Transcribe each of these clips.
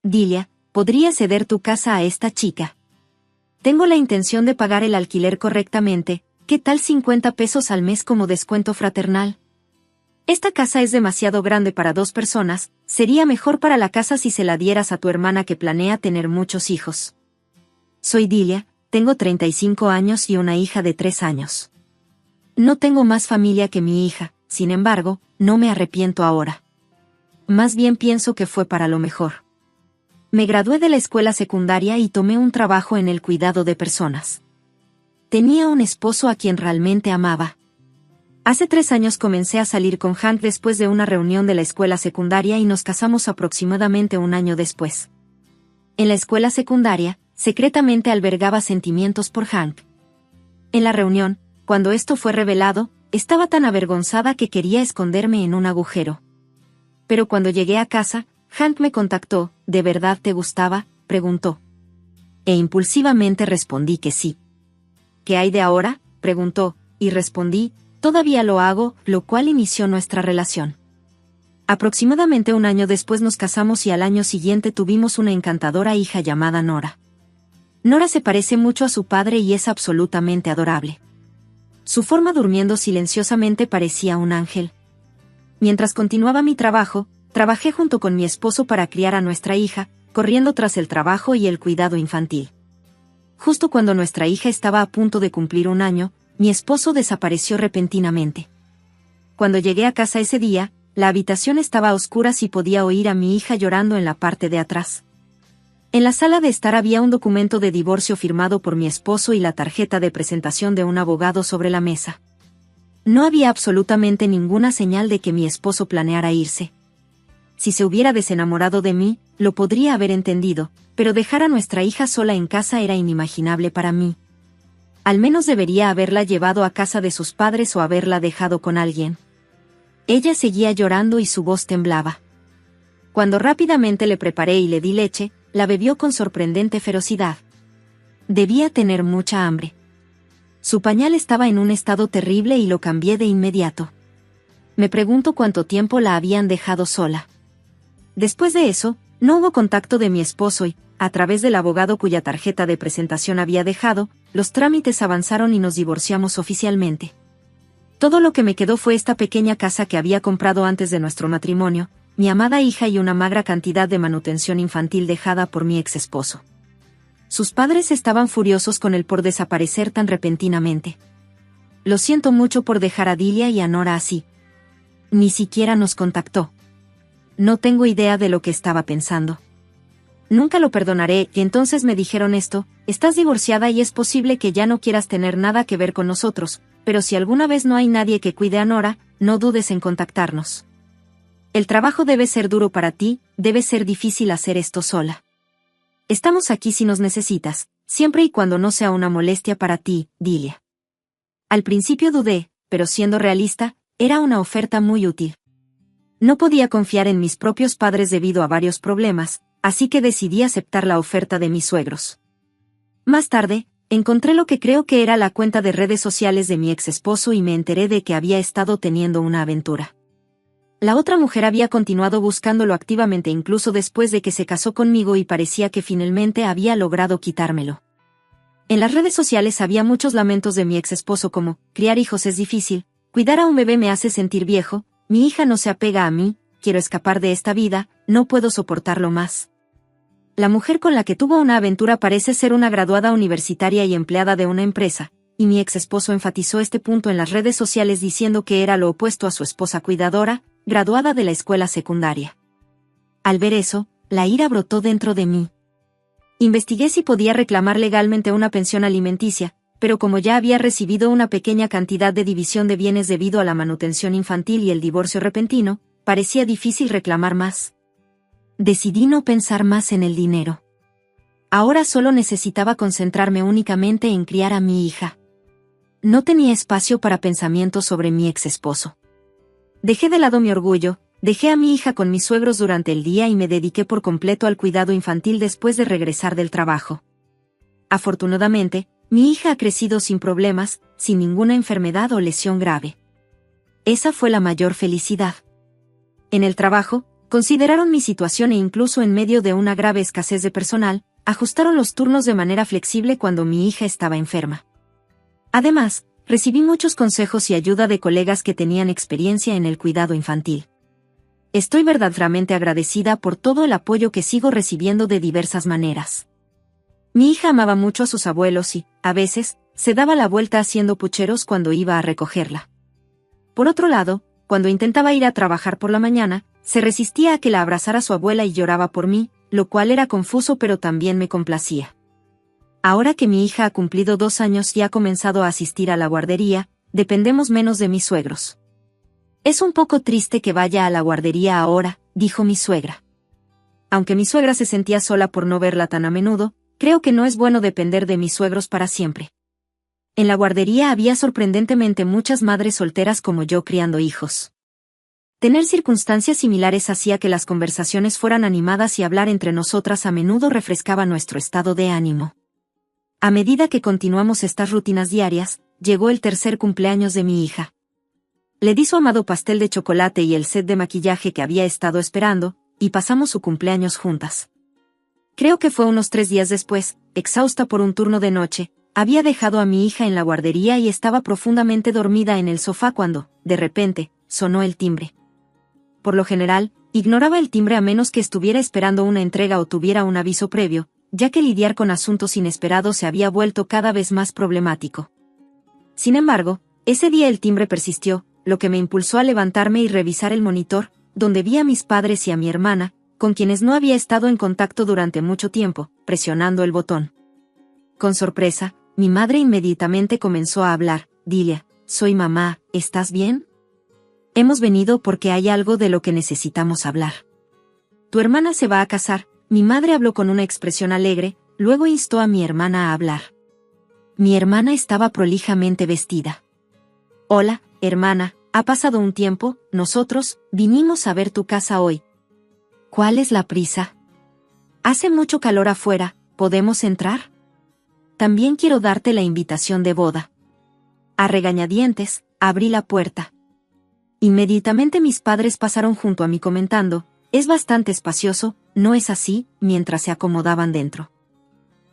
Dilia, ¿podrías ceder tu casa a esta chica? Tengo la intención de pagar el alquiler correctamente. ¿Qué tal 50 pesos al mes como descuento fraternal? Esta casa es demasiado grande para 2 personas, sería mejor para la casa si se la dieras a tu hermana que planea tener muchos hijos. Soy Dilia, tengo 35 años y una hija de 3 años. No tengo más familia que mi hija, sin embargo, no me arrepiento ahora. Más bien pienso que fue para lo mejor. Me gradué de la escuela secundaria y tomé un trabajo en el cuidado de personas. Tenía un esposo a quien realmente amaba. Hace 3 años comencé a salir con Hank después de una reunión de la escuela secundaria y nos casamos aproximadamente un año después. En la escuela secundaria, secretamente albergaba sentimientos por Hank. En la reunión, cuando esto fue revelado, estaba tan avergonzada que quería esconderme en un agujero. Pero cuando llegué a casa, Hank me contactó. ¿De verdad te gustaba?, preguntó. E impulsivamente respondí que sí. ¿Qué hay de ahora?, preguntó, y respondí, todavía lo hago, lo cual inició nuestra relación. Aproximadamente un año después nos casamos y al año siguiente tuvimos una encantadora hija llamada Nora. Nora se parece mucho a su padre y es absolutamente adorable. Su forma durmiendo silenciosamente parecía un ángel. Mientras continuaba mi trabajo, trabajé junto con mi esposo para criar a nuestra hija, corriendo tras el trabajo y el cuidado infantil. Justo cuando nuestra hija estaba a punto de cumplir un año, mi esposo desapareció repentinamente. Cuando llegué a casa ese día, la habitación estaba a oscuras y podía oír a mi hija llorando en la parte de atrás. En la sala de estar había un documento de divorcio firmado por mi esposo y la tarjeta de presentación de un abogado sobre la mesa. No había absolutamente ninguna señal de que mi esposo planeara irse. Si se hubiera desenamorado de mí, lo podría haber entendido, pero dejar a nuestra hija sola en casa era inimaginable para mí. Al menos debería haberla llevado a casa de sus padres o haberla dejado con alguien. Ella seguía llorando y su voz temblaba. Cuando rápidamente le preparé y le di leche, la bebió con sorprendente ferocidad. Debía tener mucha hambre. Su pañal estaba en un estado terrible y lo cambié de inmediato. Me pregunto cuánto tiempo la habían dejado sola. Después de eso, no hubo contacto de mi esposo y, a través del abogado cuya tarjeta de presentación había dejado, los trámites avanzaron y nos divorciamos oficialmente. Todo lo que me quedó fue esta pequeña casa que había comprado antes de nuestro matrimonio, mi amada hija y una magra cantidad de manutención infantil dejada por mi ex esposo. Sus padres estaban furiosos con él por desaparecer tan repentinamente. Lo siento mucho por dejar a Dilia y a Nora así. Ni siquiera nos contactó. No tengo idea de lo que estaba pensando. Nunca lo perdonaré, y entonces me dijeron esto: estás divorciada y es posible que ya no quieras tener nada que ver con nosotros, pero si alguna vez no hay nadie que cuide a Nora, no dudes en contactarnos. El trabajo debe ser duro para ti, debe ser difícil hacer esto sola. Estamos aquí si nos necesitas, siempre y cuando no sea una molestia para ti, Dilia. Al principio dudé, pero siendo realista, era una oferta muy útil. No podía confiar en mis propios padres debido a varios problemas, así que decidí aceptar la oferta de mis suegros. Más tarde, encontré lo que creo que era la cuenta de redes sociales de mi ex esposo y me enteré de que había estado teniendo una aventura. La otra mujer había continuado buscándolo activamente incluso después de que se casó conmigo y parecía que finalmente había logrado quitármelo. En las redes sociales había muchos lamentos de mi ex esposo como: criar hijos es difícil, cuidar a un bebé me hace sentir viejo, mi hija no se apega a mí, quiero escapar de esta vida, no puedo soportarlo más. La mujer con la que tuvo una aventura parece ser una graduada universitaria y empleada de una empresa, y mi ex esposo enfatizó este punto en las redes sociales diciendo que era lo opuesto a su esposa cuidadora, graduada de la escuela secundaria. Al ver eso, la ira brotó dentro de mí. Investigué si podía reclamar legalmente una pensión alimenticia, pero como ya había recibido una pequeña cantidad de división de bienes debido a la manutención infantil y el divorcio repentino, parecía difícil reclamar más. Decidí no pensar más en el dinero. Ahora solo necesitaba concentrarme únicamente en criar a mi hija. No tenía espacio para pensamientos sobre mi ex esposo. Dejé de lado mi orgullo, dejé a mi hija con mis suegros durante el día y me dediqué por completo al cuidado infantil después de regresar del trabajo. Afortunadamente, mi hija ha crecido sin problemas, sin ninguna enfermedad o lesión grave. Esa fue la mayor felicidad. En el trabajo, Consideraron mi situación e incluso en medio de una grave escasez de personal, ajustaron los turnos de manera flexible cuando mi hija estaba enferma. Además, recibí muchos consejos y ayuda de colegas que tenían experiencia en el cuidado infantil. Estoy verdaderamente agradecida por todo el apoyo que sigo recibiendo de diversas maneras. Mi hija amaba mucho a sus abuelos y, a veces, se daba la vuelta haciendo pucheros cuando iba a recogerla. Por otro lado, cuando intentaba ir a trabajar por la mañana, se resistía a que la abrazara su abuela y lloraba por mí, lo cual era confuso pero también me complacía. Ahora que mi hija ha cumplido 2 años y ha comenzado a asistir a la guardería, dependemos menos de mis suegros. Es un poco triste que vaya a la guardería ahora, dijo mi suegra. Aunque mi suegra se sentía sola por no verla tan a menudo, creo que no es bueno depender de mis suegros para siempre. En la guardería había sorprendentemente muchas madres solteras como yo criando hijos. Tener circunstancias similares hacía que las conversaciones fueran animadas y hablar entre nosotras a menudo refrescaba nuestro estado de ánimo. A medida que continuamos estas rutinas diarias, llegó el tercer cumpleaños de mi hija. Le di su amado pastel de chocolate y el set de maquillaje que había estado esperando, y pasamos su cumpleaños juntas. Creo que fue unos 3 días después, exhausta por un turno de noche, había dejado a mi hija en la guardería y estaba profundamente dormida en el sofá cuando, de repente, sonó el timbre. Por lo general, ignoraba el timbre a menos que estuviera esperando una entrega o tuviera un aviso previo, ya que lidiar con asuntos inesperados se había vuelto cada vez más problemático. Sin embargo, ese día el timbre persistió, lo que me impulsó a levantarme y revisar el monitor, donde vi a mis padres y a mi hermana, con quienes no había estado en contacto durante mucho tiempo, presionando el botón. Con sorpresa, mi madre inmediatamente comenzó a hablar. Dilia, soy mamá, ¿estás bien? Hemos venido porque hay algo de lo que necesitamos hablar. Tu hermana se va a casar, mi madre habló con una expresión alegre, luego instó a mi hermana a hablar. Mi hermana estaba prolijamente vestida. Hola, hermana, ha pasado un tiempo, nosotros vinimos a ver tu casa hoy. ¿Cuál es la prisa? Hace mucho calor afuera, ¿podemos entrar? También quiero darte la invitación de boda. A regañadientes, abrí la puerta. Inmediatamente mis padres pasaron junto a mí comentando, es bastante espacioso, ¿no es así?, mientras se acomodaban dentro.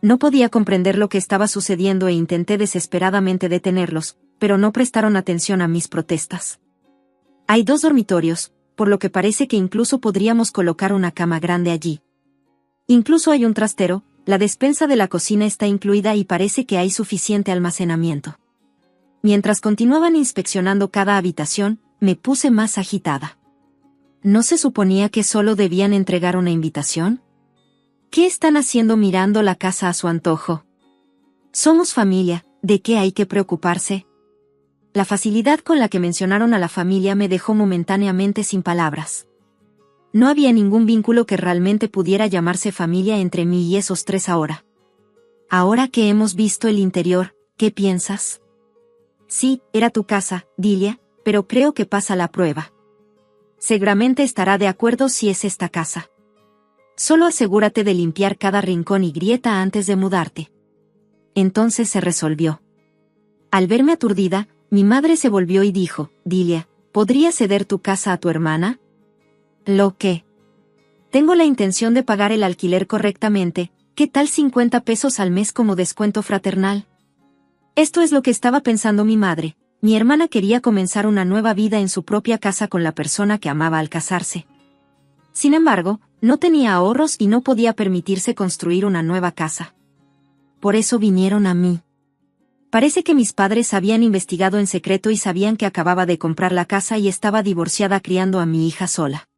No podía comprender lo que estaba sucediendo e intenté desesperadamente detenerlos, pero no prestaron atención a mis protestas. Hay 2 dormitorios, por lo que parece que incluso podríamos colocar una cama grande allí. Incluso hay un trastero, la despensa de la cocina está incluida y parece que hay suficiente almacenamiento. Mientras continuaban inspeccionando cada habitación, me puse más agitada. ¿No se suponía que solo debían entregar una invitación? ¿Qué están haciendo mirando la casa a su antojo? Somos familia, ¿de qué hay que preocuparse? La facilidad con la que mencionaron a la familia me dejó momentáneamente sin palabras. No había ningún vínculo que realmente pudiera llamarse familia entre mí y esos 3 ahora. Ahora que hemos visto el interior, ¿qué piensas? Sí, era tu casa, Dilia, pero creo que pasa la prueba. Seguramente estará de acuerdo si es esta casa. Solo asegúrate de limpiar cada rincón y grieta antes de mudarte. Entonces se resolvió. Al verme aturdida, mi madre se volvió y dijo, Dilia, ¿podrías ceder tu casa a tu hermana? ¿Lo qué? Tengo la intención de pagar el alquiler correctamente, ¿qué tal 50 pesos al mes como descuento fraternal? Esto es lo que estaba pensando mi madre. Mi hermana quería comenzar una nueva vida en su propia casa con la persona que amaba al casarse. Sin embargo, no tenía ahorros y no podía permitirse construir una nueva casa. Por eso vinieron a mí. Parece que mis padres habían investigado en secreto y sabían que acababa de comprar la casa y estaba divorciada criando a mi hija sola.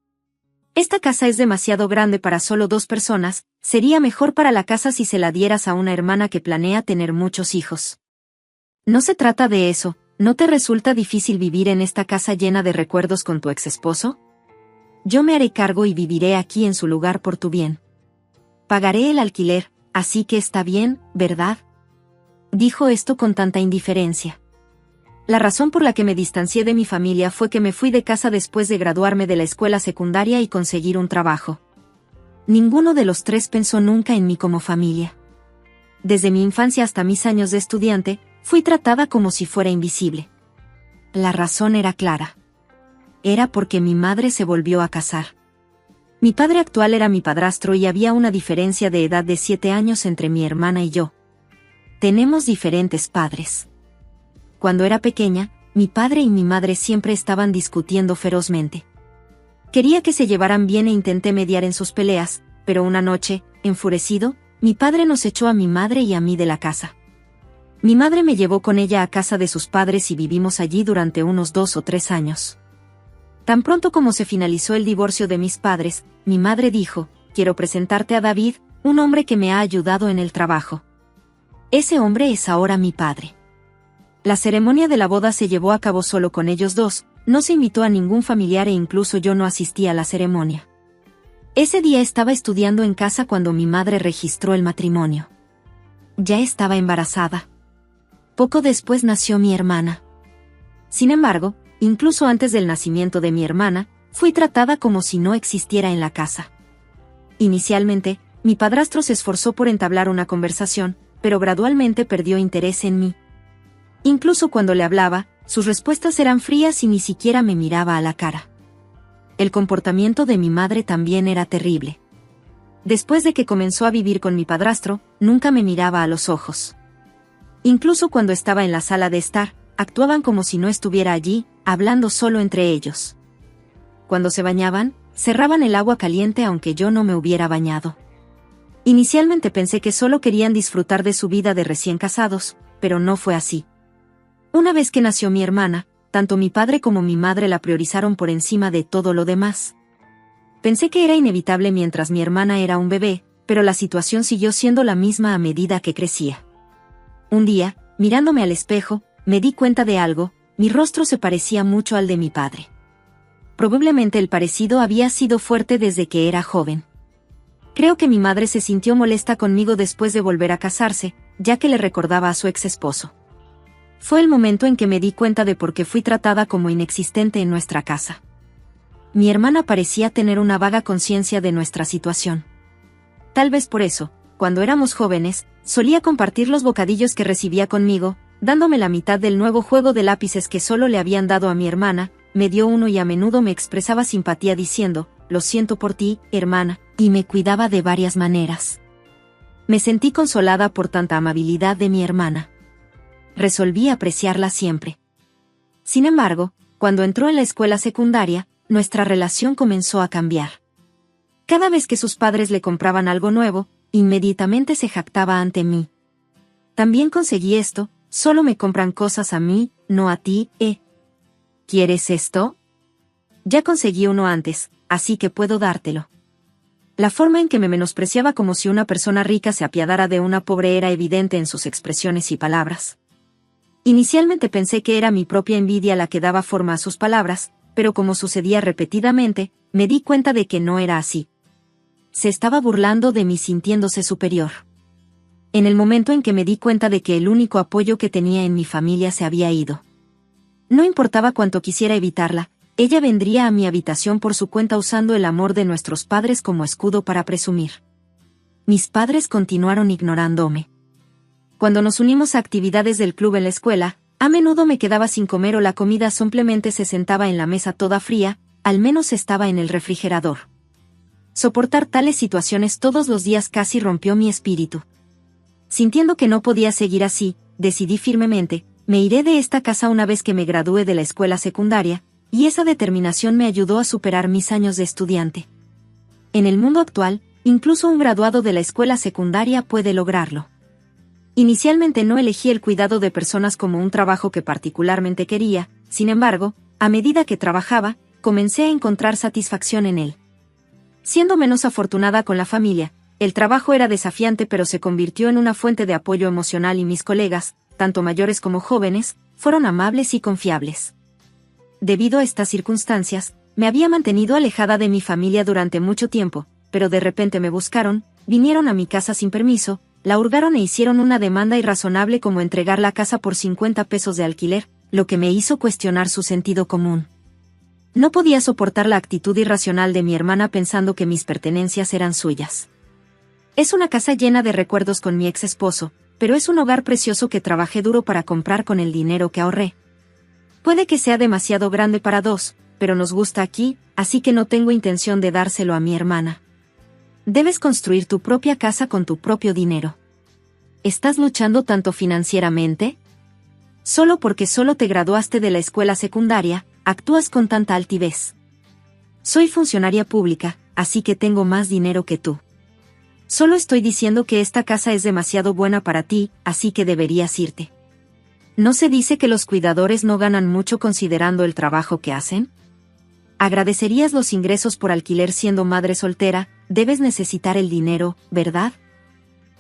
Esta casa es demasiado grande para solo 2 personas, sería mejor para la casa si se la dieras a una hermana que planea tener muchos hijos. No se trata de eso. ¿No te resulta difícil vivir en esta casa llena de recuerdos con tu exesposo? Yo me haré cargo y viviré aquí en su lugar por tu bien. Pagaré el alquiler, así que está bien, ¿verdad? Dijo esto con tanta indiferencia. La razón por la que me distancié de mi familia fue que me fui de casa después de graduarme de la escuela secundaria y conseguir un trabajo. Ninguno de los 3 pensó nunca en mí como familia. Desde mi infancia hasta mis años de estudiante, fui tratada como si fuera invisible. La razón era clara. Era porque mi madre se volvió a casar. Mi padre actual era mi padrastro y había una diferencia de edad de 7 años entre mi hermana y yo. Tenemos diferentes padres. Cuando era pequeña, mi padre y mi madre siempre estaban discutiendo ferozmente. Quería que se llevaran bien e intenté mediar en sus peleas, pero una noche, enfurecido, mi padre nos echó a mi madre y a mí de la casa. Mi madre me llevó con ella a casa de sus padres y vivimos allí durante unos 2 o 3 años. Tan pronto como se finalizó el divorcio de mis padres, mi madre dijo: «Quiero presentarte a David, un hombre que me ha ayudado en el trabajo. Ese hombre es ahora mi padre». La ceremonia de la boda se llevó a cabo solo con ellos dos, no se invitó a ningún familiar e incluso yo no asistí a la ceremonia. Ese día estaba estudiando en casa cuando mi madre registró el matrimonio. Ya estaba embarazada. Poco después nació mi hermana. Sin embargo, incluso antes del nacimiento de mi hermana, fui tratada como si no existiera en la casa. Inicialmente, mi padrastro se esforzó por entablar una conversación, pero gradualmente perdió interés en mí. Incluso cuando le hablaba, sus respuestas eran frías y ni siquiera me miraba a la cara. El comportamiento de mi madre también era terrible. Después de que comenzó a vivir con mi padrastro, nunca me miraba a los ojos. Incluso cuando estaba en la sala de estar, actuaban como si no estuviera allí, hablando solo entre ellos. Cuando se bañaban, cerraban el agua caliente aunque yo no me hubiera bañado. Inicialmente pensé que solo querían disfrutar de su vida de recién casados, pero no fue así. Una vez que nació mi hermana, tanto mi padre como mi madre la priorizaron por encima de todo lo demás. Pensé que era inevitable mientras mi hermana era un bebé, pero la situación siguió siendo la misma a medida que crecía. Un día, mirándome al espejo, me di cuenta de algo: mi rostro se parecía mucho al de mi padre. Probablemente el parecido había sido fuerte desde que era joven. Creo que mi madre se sintió molesta conmigo después de volver a casarse, ya que le recordaba a su ex esposo. Fue el momento en que me di cuenta de por qué fui tratada como inexistente en nuestra casa. Mi hermana parecía tener una vaga conciencia de nuestra situación. Tal vez por eso, cuando éramos jóvenes, solía compartir los bocadillos que recibía conmigo, dándome la mitad del nuevo juego de lápices que solo le habían dado a mi hermana. Me dio uno y a menudo me expresaba simpatía diciendo: «Lo siento por ti, hermana», y me cuidaba de varias maneras. Me sentí consolada por tanta amabilidad de mi hermana. Resolví apreciarla siempre. Sin embargo, cuando entró en la escuela secundaria, nuestra relación comenzó a cambiar. Cada vez que sus padres le compraban algo nuevo, inmediatamente se jactaba ante mí. «También conseguí esto, solo me compran cosas a mí, no a ti, ¿eh? ¿Quieres esto? Ya conseguí uno antes, así que puedo dártelo». La forma en que me menospreciaba como si una persona rica se apiadara de una pobre era evidente en sus expresiones y palabras. Inicialmente pensé que era mi propia envidia la que daba forma a sus palabras, pero como sucedía repetidamente, me di cuenta de que no era así. Se estaba burlando de mí sintiéndose superior. En el momento en que me di cuenta de que el único apoyo que tenía en mi familia se había ido. No importaba cuánto quisiera evitarla, ella vendría a mi habitación por su cuenta usando el amor de nuestros padres como escudo para presumir. Mis padres continuaron ignorándome. Cuando nos unimos a actividades del club en la escuela, a menudo me quedaba sin comer o la comida simplemente se sentaba en la mesa toda fría, al menos estaba en el refrigerador. Soportar tales situaciones todos los días casi rompió mi espíritu. Sintiendo que no podía seguir así, decidí firmemente: me iré de esta casa una vez que me gradúe de la escuela secundaria, y esa determinación me ayudó a superar mis años de estudiante. En el mundo actual, incluso un graduado de la escuela secundaria puede lograrlo. Inicialmente no elegí el cuidado de personas como un trabajo que particularmente quería, sin embargo, a medida que trabajaba, comencé a encontrar satisfacción en él. Siendo menos afortunada con la familia, el trabajo era desafiante pero se convirtió en una fuente de apoyo emocional y mis colegas, tanto mayores como jóvenes, fueron amables y confiables. Debido a estas circunstancias, me había mantenido alejada de mi familia durante mucho tiempo, pero de repente me buscaron, vinieron a mi casa sin permiso, la hurgaron e hicieron una demanda irrazonable como entregar la casa por 50 pesos de alquiler, lo que me hizo cuestionar su sentido común. No podía soportar la actitud irracional de mi hermana pensando que mis pertenencias eran suyas. Es una casa llena de recuerdos con mi ex esposo, pero es un hogar precioso que trabajé duro para comprar con el dinero que ahorré. Puede que sea demasiado grande para dos, pero nos gusta aquí, así que no tengo intención de dárselo a mi hermana. Debes construir tu propia casa con tu propio dinero. ¿Estás luchando tanto financieramente? Solo porque solo te graduaste de la escuela secundaria, actúas con tanta altivez. Soy funcionaria pública, así que tengo más dinero que tú. Solo estoy diciendo que esta casa es demasiado buena para ti, así que deberías irte. ¿No se dice que los cuidadores no ganan mucho considerando el trabajo que hacen? Agradecerías los ingresos por alquiler siendo madre soltera, debes necesitar el dinero, ¿verdad?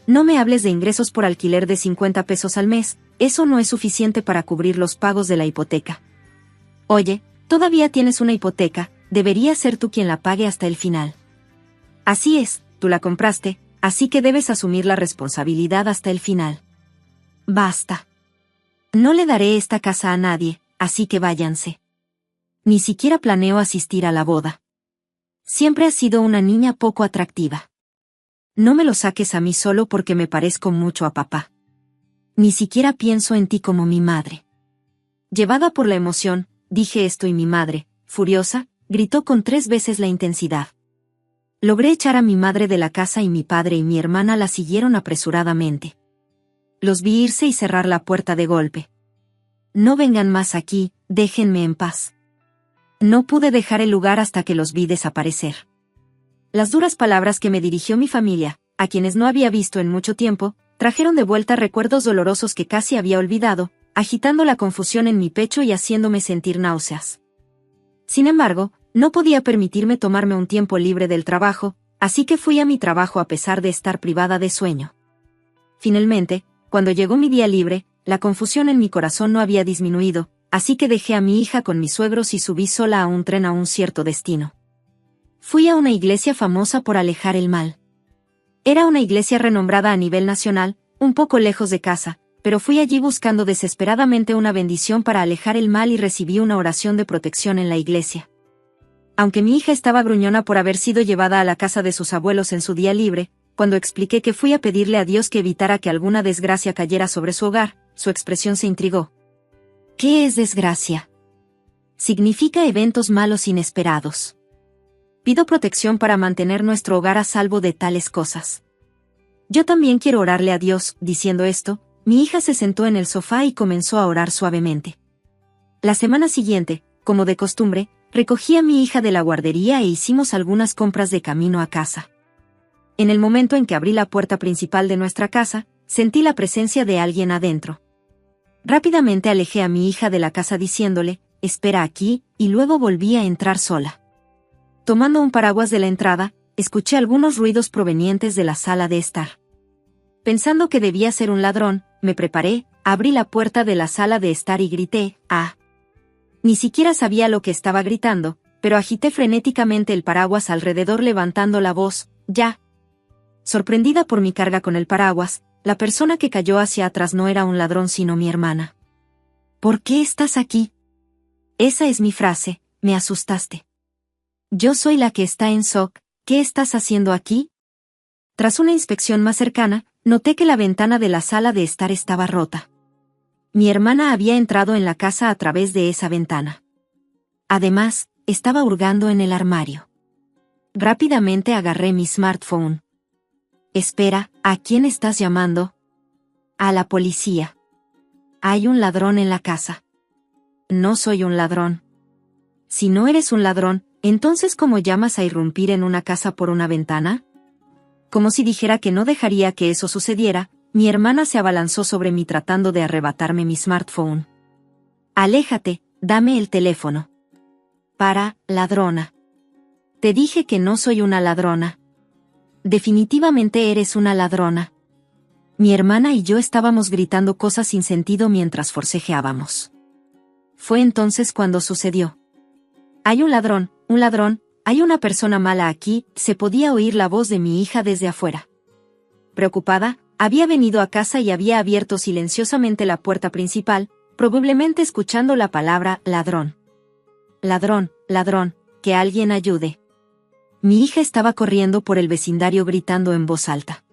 No me hables de ingresos por alquiler de 50 pesos al mes, eso no es suficiente para cubrir los pagos de la hipoteca. Oye, todavía tienes una hipoteca, deberías ser tú quien la pague hasta el final. Así es, tú la compraste, así que debes asumir la responsabilidad hasta el final. Basta. No le daré esta casa a nadie, así que váyanse. Ni siquiera planeo asistir a la boda. Siempre has sido una niña poco atractiva. No me lo saques a mí solo porque me parezco mucho a papá. Ni siquiera pienso en ti como mi madre. Llevada por la emoción, dije esto y mi madre, furiosa, gritó con 3 veces la intensidad. Logré echar a mi madre de la casa y mi padre y mi hermana la siguieron apresuradamente. Los vi irse y cerrar la puerta de golpe. No vengan más aquí, déjenme en paz. No pude dejar el lugar hasta que los vi desaparecer. Las duras palabras que me dirigió mi familia, a quienes no había visto en mucho tiempo, trajeron de vuelta recuerdos dolorosos que casi había olvidado, agitando la confusión en mi pecho y haciéndome sentir náuseas. Sin embargo, no podía permitirme tomarme un tiempo libre del trabajo, así que fui a mi trabajo a pesar de estar privada de sueño. Finalmente, cuando llegó mi día libre, la confusión en mi corazón no había disminuido, así que dejé a mi hija con mis suegros y subí sola a un tren a un cierto destino. Fui a una iglesia famosa por alejar el mal. Era una iglesia renombrada a nivel nacional, un poco lejos de casa, pero fui allí buscando desesperadamente una bendición para alejar el mal y recibí una oración de protección en la iglesia. Aunque mi hija estaba gruñona por haber sido llevada a la casa de sus abuelos en su día libre, cuando expliqué que fui a pedirle a Dios que evitara que alguna desgracia cayera sobre su hogar, su expresión se intrigó. ¿Qué es desgracia? Significa eventos malos inesperados. Pido protección para mantener nuestro hogar a salvo de tales cosas. Yo también quiero orarle a Dios. Diciendo esto, mi hija se sentó en el sofá y comenzó a orar suavemente. La semana siguiente, como de costumbre, recogí a mi hija de la guardería e hicimos algunas compras de camino a casa. En el momento en que abrí la puerta principal de nuestra casa, sentí la presencia de alguien adentro. Rápidamente alejé a mi hija de la casa diciéndole, espera aquí, y luego volví a entrar sola. Tomando un paraguas de la entrada, escuché algunos ruidos provenientes de la sala de estar. Pensando que debía ser un ladrón, me preparé, abrí la puerta de la sala de estar y grité, ¡ah! Ni siquiera sabía lo que estaba gritando, pero agité frenéticamente el paraguas alrededor levantando la voz, ¡ya! Sorprendida por mi carga con el paraguas, la persona que cayó hacia atrás no era un ladrón sino mi hermana. ¿Por qué estás aquí? Esa es mi frase, me asustaste. Yo soy la que está en shock, ¿qué estás haciendo aquí? Tras una inspección más cercana, noté que la ventana de la sala de estar estaba rota. Mi hermana había entrado en la casa a través de esa ventana. Además, estaba hurgando en el armario. Rápidamente agarré mi smartphone. Espera, ¿a quién estás llamando? A la policía. Hay un ladrón en la casa. No soy un ladrón. Si no eres un ladrón, entonces ¿cómo llamas a irrumpir en una casa por una ventana? Como si dijera que no dejaría que eso sucediera, mi hermana se abalanzó sobre mí tratando de arrebatarme mi smartphone. Aléjate, dame el teléfono. Para, ladrona. Te dije que no soy una ladrona. Definitivamente eres una ladrona. Mi hermana y yo estábamos gritando cosas sin sentido mientras forcejeábamos. Fue entonces cuando sucedió. Hay un ladrón, hay una persona mala aquí, se podía oír la voz de mi hija desde afuera. Preocupada, había venido a casa y había abierto silenciosamente la puerta principal, probablemente escuchando la palabra ladrón. Ladrón, ladrón, que alguien ayude. Mi hija estaba corriendo por el vecindario gritando en voz alta.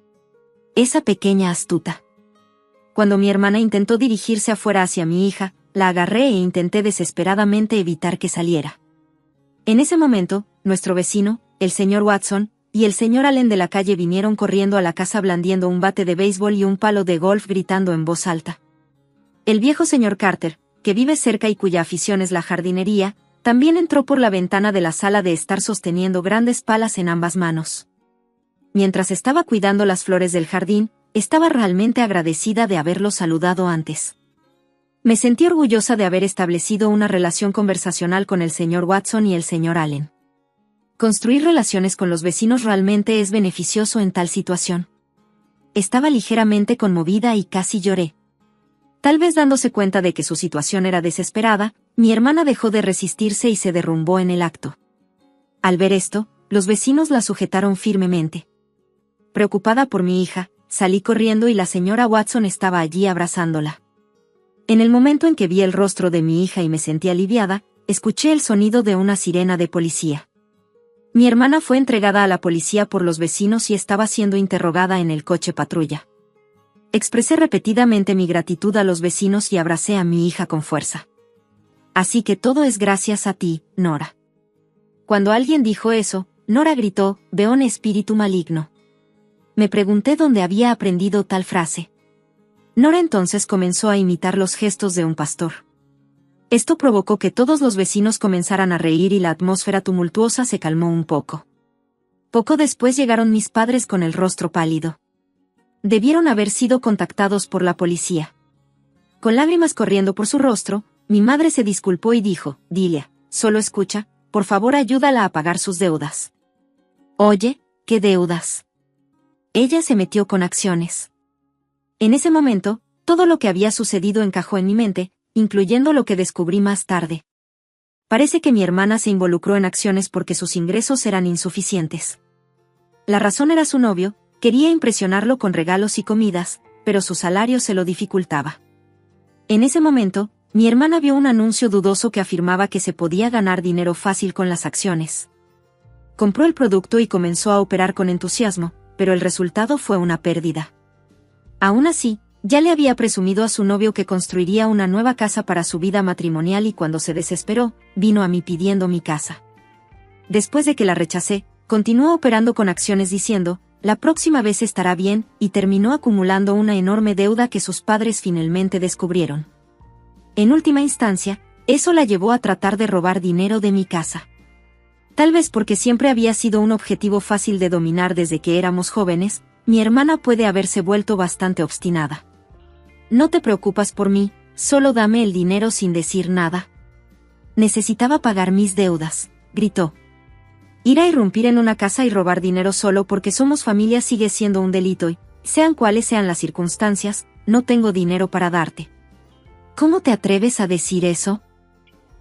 Esa pequeña astuta. Cuando mi hermana intentó dirigirse afuera hacia mi hija, la agarré e intenté desesperadamente evitar que saliera. En ese momento, nuestro vecino, el señor Watson, y el señor Allen de la calle vinieron corriendo a la casa blandiendo un bate de béisbol y un palo de golf gritando en voz alta. El viejo señor Carter, que vive cerca y cuya afición es la jardinería, también entró por la ventana de la sala de estar sosteniendo grandes palas en ambas manos. Mientras estaba cuidando las flores del jardín, estaba realmente agradecida de haberlo saludado antes. Me sentí orgullosa de haber establecido una relación conversacional con el señor Watson y el señor Allen. Construir relaciones con los vecinos realmente es beneficioso en tal situación. Estaba ligeramente conmovida y casi lloré. Tal vez dándose cuenta de que su situación era desesperada, mi hermana dejó de resistirse y se derrumbó en el acto. Al ver esto, los vecinos la sujetaron firmemente. Preocupada por mi hija, salí corriendo y la señora Watson estaba allí abrazándola. En el momento en que vi el rostro de mi hija y me sentí aliviada, escuché el sonido de una sirena de policía. Mi hermana fue entregada a la policía por los vecinos y estaba siendo interrogada en el coche patrulla. Expresé repetidamente mi gratitud a los vecinos y abracé a mi hija con fuerza. Así que todo es gracias a ti, Nora. Cuando alguien dijo eso, Nora gritó, veo un espíritu maligno. Me pregunté dónde había aprendido tal frase. Nora entonces comenzó a imitar los gestos de un pastor. Esto provocó que todos los vecinos comenzaran a reír y la atmósfera tumultuosa se calmó un poco. Poco después llegaron mis padres con el rostro pálido. Debieron haber sido contactados por la policía. Con lágrimas corriendo por su rostro, mi madre se disculpó y dijo, Dilia, solo escucha, por favor ayúdala a pagar sus deudas. Oye, ¿qué deudas? Ella se metió con acciones. En ese momento, todo lo que había sucedido encajó en mi mente, incluyendo lo que descubrí más tarde. Parece que mi hermana se involucró en acciones porque sus ingresos eran insuficientes. La razón era su novio, quería impresionarlo con regalos y comidas, pero su salario se lo dificultaba. En ese momento, mi hermana vio un anuncio dudoso que afirmaba que se podía ganar dinero fácil con las acciones. Compró el producto y comenzó a operar con entusiasmo, pero el resultado fue una pérdida. Aún así, ya le había presumido a su novio que construiría una nueva casa para su vida matrimonial y cuando se desesperó, vino a mí pidiendo mi casa. Después de que la rechacé, continuó operando con acciones diciendo, la próxima vez estará bien, y terminó acumulando una enorme deuda que sus padres finalmente descubrieron. En última instancia, eso la llevó a tratar de robar dinero de mi casa. Tal vez porque siempre había sido un objetivo fácil de dominar desde que éramos jóvenes, mi hermana puede haberse vuelto bastante obstinada. No te preocupas por mí, solo dame el dinero sin decir nada. Necesitaba pagar mis deudas, gritó. Ir a irrumpir en una casa y robar dinero solo porque somos familia sigue siendo un delito y, sean cuales sean las circunstancias, no tengo dinero para darte. ¿Cómo te atreves a decir eso?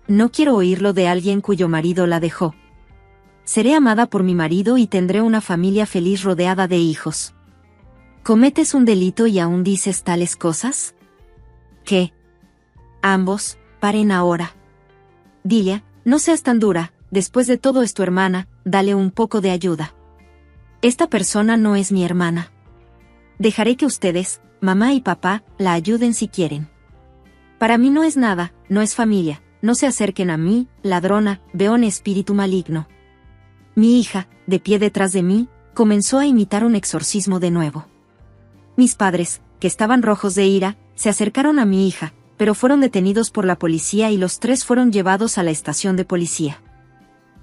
No quiero oírlo de alguien cuyo marido la dejó. Seré amada por mi marido y tendré una familia feliz rodeada de hijos. ¿Cometes un delito y aún dices tales cosas? ¿Qué? Ambos, paren ahora. Dilia, no seas tan dura, después de todo es tu hermana, dale un poco de ayuda. Esta persona no es mi hermana. Dejaré que ustedes, mamá y papá, la ayuden si quieren. Para mí no es nada, no es familia, no se acerquen a mí, ladrona, veo un espíritu maligno. Mi hija, de pie detrás de mí, comenzó a imitar un exorcismo de nuevo. Mis padres, que estaban rojos de ira, se acercaron a mi hija, pero fueron detenidos por la policía y los tres fueron llevados a la estación de policía.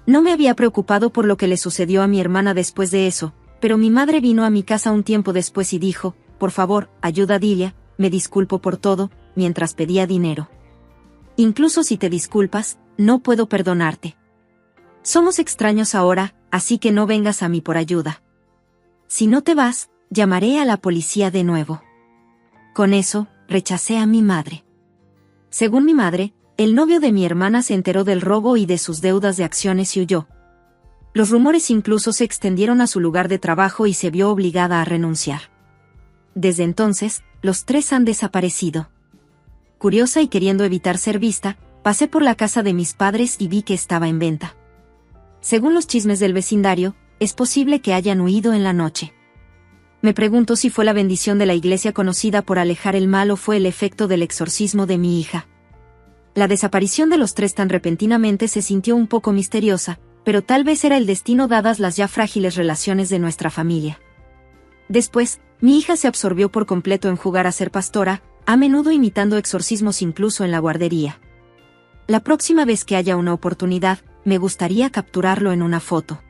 No me había preocupado por lo que le sucedió a mi hermana después de eso, pero mi madre vino a mi casa un tiempo después y dijo, por favor, ayuda a Dilia, me disculpo por todo, mientras pedía dinero. Incluso si te disculpas, no puedo perdonarte. Somos extraños ahora, así que no vengas a mí por ayuda. Si no te vas, llamaré a la policía de nuevo. Con eso, rechacé a mi madre. Según mi madre, el novio de mi hermana se enteró del robo y de sus deudas de acciones y huyó. Los rumores incluso se extendieron a su lugar de trabajo y se vio obligada a renunciar. Desde entonces, los tres han desaparecido. Curiosa y queriendo evitar ser vista, pasé por la casa de mis padres y vi que estaba en venta. Según los chismes del vecindario, es posible que hayan huido en la noche. Me pregunto si fue la bendición de la iglesia conocida por alejar el mal o fue el efecto del exorcismo de mi hija. La desaparición de los tres tan repentinamente se sintió un poco misteriosa, pero tal vez era el destino dadas las ya frágiles relaciones de nuestra familia. Después, mi hija se absorbió por completo en jugar a ser pastora, a menudo imitando exorcismos incluso en la guardería. La próxima vez que haya una oportunidad, me gustaría capturarlo en una foto.